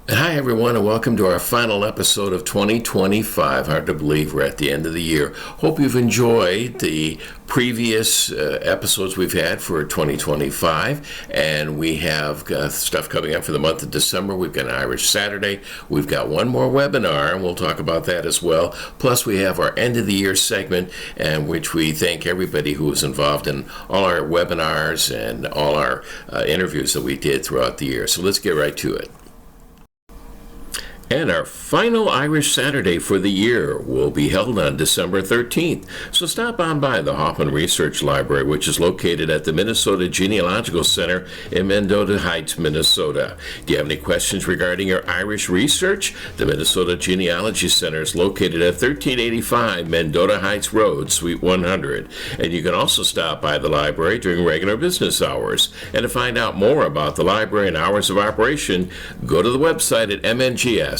Hi, everyone, and welcome to our final episode of 2025. Hard to believe we're at the end of the year. Hope you've enjoyed the previous episodes we've had for 2025, and we have stuff coming up for the month of December. We've got an Irish Saturday. We've got one more webinar, and we'll talk about that as well. Plus, we have our end of the year segment, in which we thank everybody who was involved in all our webinars and all our interviews that we did throughout the year. So let's get right to it. And our final Irish Saturday for the year will be held on December 13th. So stop on by the Hoffman Research Library, which is located at the Minnesota Genealogical Center in Mendota Heights, Minnesota. Do you have any questions regarding your Irish research? The Minnesota Genealogy Center is located at 1385 Mendota Heights Road, Suite 100. And you can also stop by the library during regular business hours. And to find out more about the library and hours of operation, go to the website at mngs.org.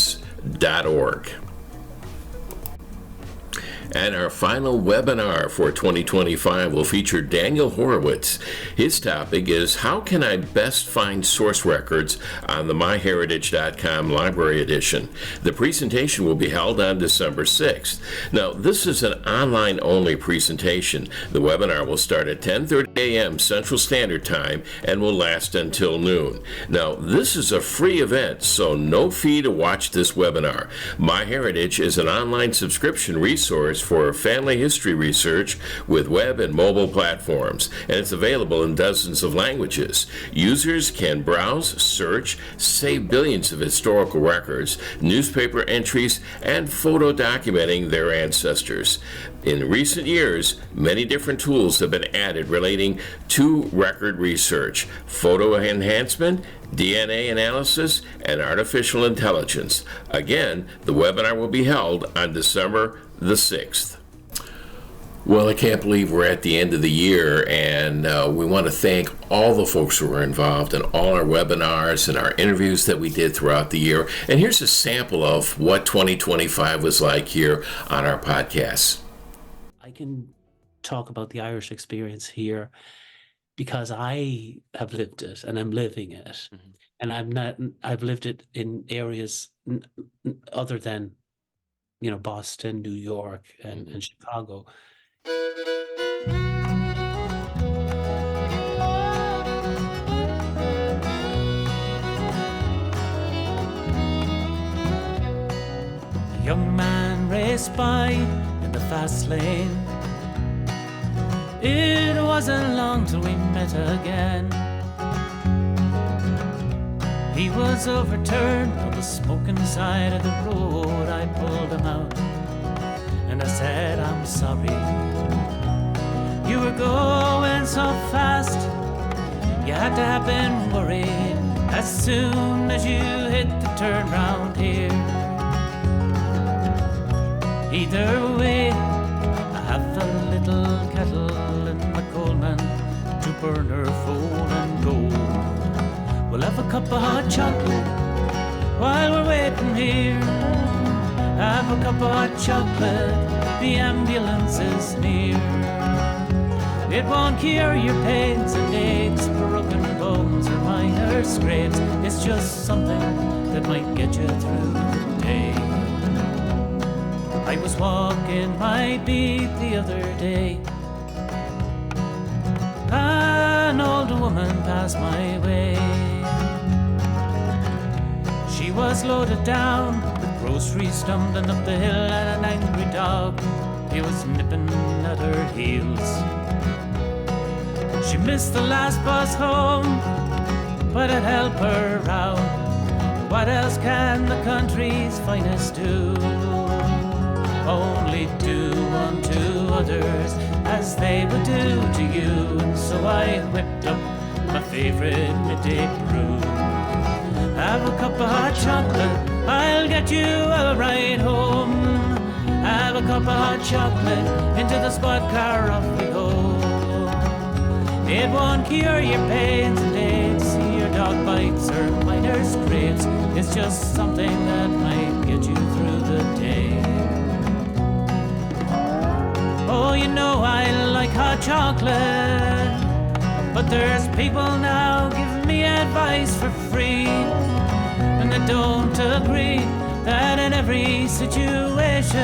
And our final webinar for 2025 will feature Daniel Horowitz. His topic is, how can I best find source records on the MyHeritage.com Library Edition? The presentation will be held on December 6th. Now, this is an online-only presentation. The webinar will start at 10:30 a.m. Central Standard Time and will last until noon. Now, this is a free event, so no fee to watch this webinar. MyHeritage is an online subscription resource for family history research with web and mobile platforms, and it's available in dozens of languages. Users can browse, search, save billions of historical records, newspaper entries, and photo documenting their ancestors. In recent years, many different tools have been added relating to record research, photo enhancement, DNA analysis, and artificial intelligence. Again, the webinar will be held on December the 6th. Well, I can't believe we're at the end of the year, and we want to thank all the folks who were involved in all our webinars and our interviews that we did throughout the year. And here's a sample of what 2025 was like here on our podcast. I can talk about the Irish experience here because I have lived it and I'm living it. Mm-hmm. And I've lived it in areas other than, Boston, New York, and Chicago. A young man raced by in the fast lane. It wasn't long till we met again. He was overturned on the smoking side of the road. I pulled him out and I said, I'm sorry. You were going so fast, you had to have been worried as soon as you hit the turn round here. Either way, I have a little kettle in my coal man to burn her full and go. We'll have a cup of hot chocolate while we're waiting here. Have a cup of hot chocolate, the ambulance is near. It won't cure your pains and aches, broken bones or minor scrapes. It's just something that might get you through the day. I was walking my beat the other day. An old woman passed my way. She was loaded down with groceries, stumbling up the hill, and an angry dog, he was nipping at her heels. She missed the last bus home, but I'd help her out. What else can the country's finest do? Only do unto others as they would do to you. And so I whipped up my favorite midday brew. Have a cup of hot chocolate, I'll get you a ride home. Have a cup of hot chocolate, into the squad car off we go. It won't cure your pains and aches, your dog bites or minor scrapes. It's just something that might get you through the day. Oh, you know I like hot chocolate, but there's people now giving me advice for free. and I don't agree that in every situation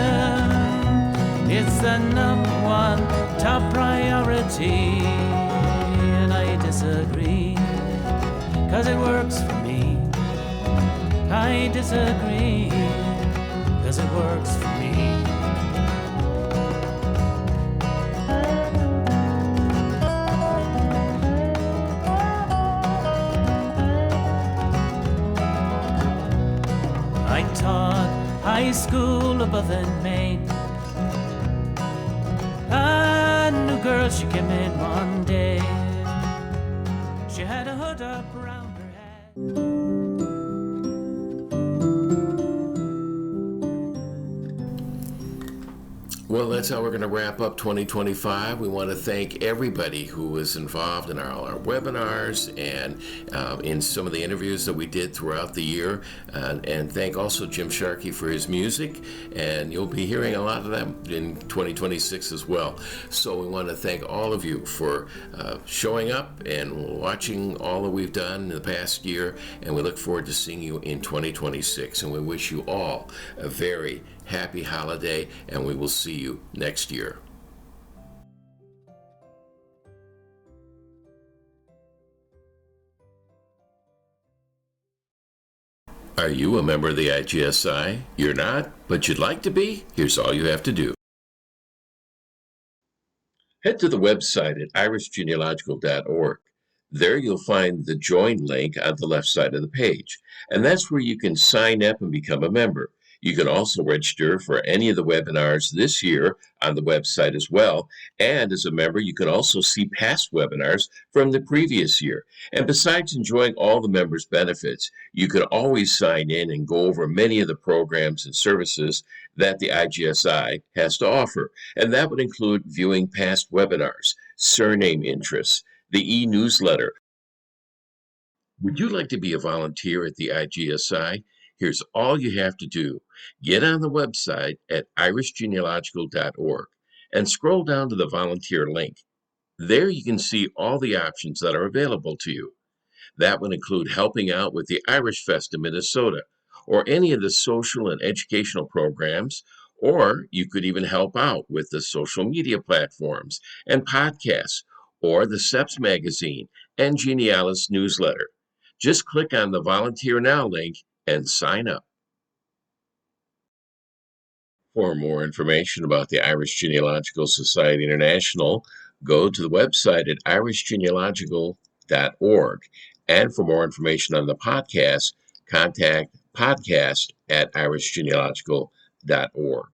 it's the number one top priority. And I disagree, 'cause it works for me. I disagree, 'cause it works for me. I taught high school above in Maine. A new girl, she came in one day. She had a hood up around her head. Well, that's how we're going to wrap up 2025. We want to thank everybody who was involved in our webinars and in some of the interviews that we did throughout the year. And thank also Jim Sharkey for his music. And you'll be hearing a lot of them in 2026 as well. So we want to thank all of you for showing up and watching all that we've done in the past year. And we look forward to seeing you in 2026. And we wish you all a very happy holiday, and we will see you next year. Are you a member of the IGSI? You're not, but you'd like to be? Here's all you have to do. Head to the website at irishgenealogical.org. There you'll find the join link on the left side of the page, and that's where you can sign up and become a member. You can also register for any of the webinars this year on the website as well. And as a member, you can also see past webinars from the previous year. And besides enjoying all the members' benefits, you can always sign in and go over many of the programs and services that the IGSI has to offer. And that would include viewing past webinars, surname interests, the e-newsletter. Would you like to be a volunteer at the IGSI? Here's all you have to do. Get on the website at irishgenealogical.org and scroll down to the volunteer link. There you can see all the options that are available to you. That would include helping out with the Irish Fest in Minnesota, or any of the social and educational programs, or you could even help out with the social media platforms and podcasts, or the SEPS magazine and Genealogist newsletter. Just click on the Volunteer Now link and sign up. For more information about the Irish Genealogical Society International, go to the website at irishgenealogical.org. And for more information on the podcast, contact podcast@irishgenealogical.org.